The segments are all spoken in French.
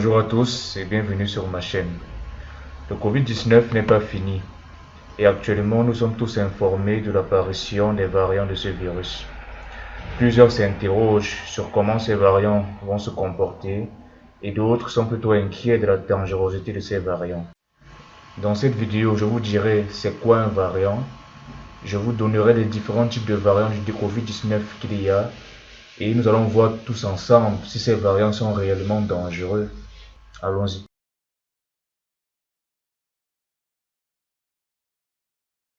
Bonjour à tous et bienvenue sur ma chaîne. Le Covid-19 n'est pas fini et actuellement nous sommes tous informés de l'apparition des variants de ce virus. Plusieurs s'interrogent sur comment ces variants vont se comporter et d'autres sont plutôt inquiets de la dangerosité de ces variants. Dans cette vidéo, je vous dirai c'est quoi un variant, je vous donnerai les différents types de variants du Covid-19 qu'il y a et nous allons voir tous ensemble si ces variants sont réellement dangereux. Allons-y.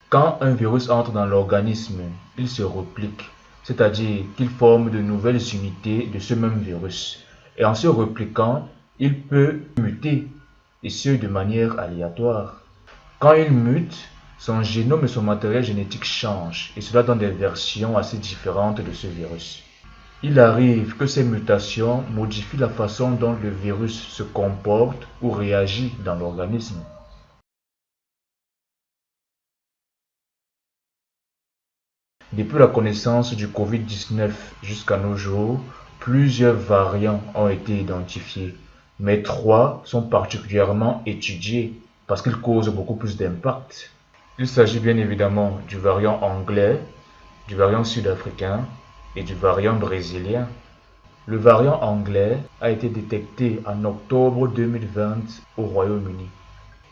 Quand un virus entre dans l'organisme, il se replique, c'est-à-dire qu'il forme de nouvelles unités de ce même virus. Et en se repliquant, il peut muter, et ce de manière aléatoire. Quand il mute, son génome et son matériel génétique changent, et cela donne des versions assez différentes de ce virus. Il arrive que ces mutations modifient la façon dont le virus se comporte ou réagit dans l'organisme. Depuis la connaissance du Covid-19 jusqu'à nos jours, plusieurs variants ont été identifiés, mais 3 sont particulièrement étudiés parce qu'ils causent beaucoup plus d'impact. Il s'agit bien évidemment du variant anglais, du variant sud-africain et du variant brésilien. Le variant anglais a été détecté en octobre 2020 au Royaume-Uni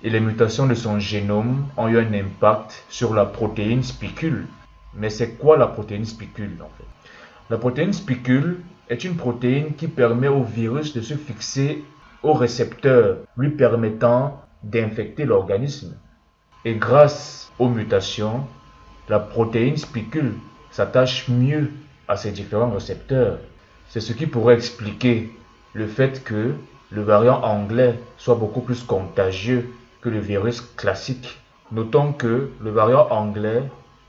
et les mutations de son génome ont eu un impact sur la protéine spicule. Mais c'est quoi la protéine spicule en fait? La protéine spicule est une protéine qui permet au virus de se fixer au récepteur, lui permettant d'infecter l'organisme. Et grâce aux mutations, la protéine spicule s'attache mieux à ces différents récepteurs. C'est ce qui pourrait expliquer le fait que le variant anglais soit beaucoup plus contagieux que le virus classique. Notons que le variant anglais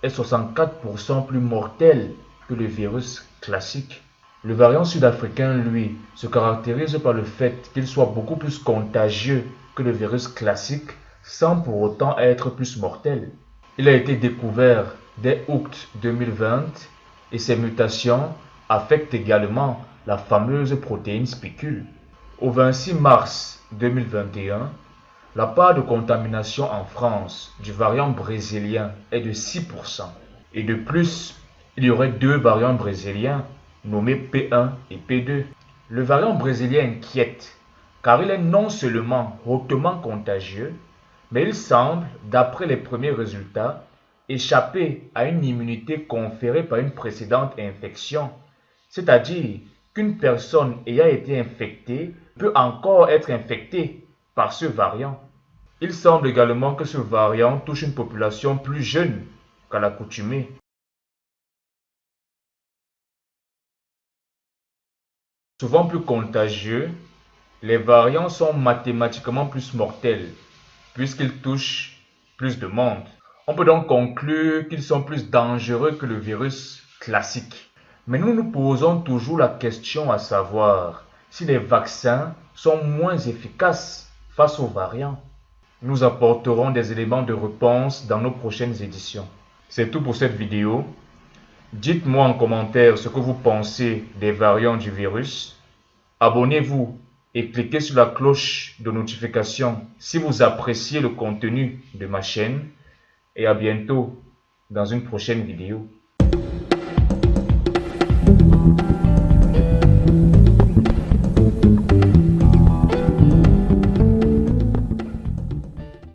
est 64% plus mortel que le virus classique. Le variant sud-africain, lui, se caractérise par le fait qu'il soit beaucoup plus contagieux que le virus classique sans pour autant être plus mortel. Il a été découvert dès août 2020 et ses mutations affectent également la fameuse protéine spicule. Au 26 mars 2021, la part de contamination en France du variant brésilien est de 6%. Et de plus, il y aurait 2 variants brésiliens nommés P1 et P2. Le variant brésilien inquiète car il est non seulement hautement contagieux, mais il semble, d'après les premiers résultats, échapper à une immunité conférée par une précédente infection. C'est-à-dire qu'une personne ayant été infectée peut encore être infectée par ce variant. Il semble également que ce variant touche une population plus jeune qu'à l'accoutumée. Souvent plus contagieux, les variants sont mathématiquement plus mortels, puisqu'ils touchent plus de monde. On peut donc conclure qu'ils sont plus dangereux que le virus classique. Mais nous nous posons toujours la question à savoir si les vaccins sont moins efficaces face aux variants. Nous apporterons des éléments de réponse dans nos prochaines éditions. C'est tout pour cette vidéo. Dites-moi en commentaire ce que vous pensez des variants du virus. Abonnez-vous et cliquez sur la cloche de notification si vous appréciez le contenu de ma chaîne. Et à bientôt dans une prochaine vidéo.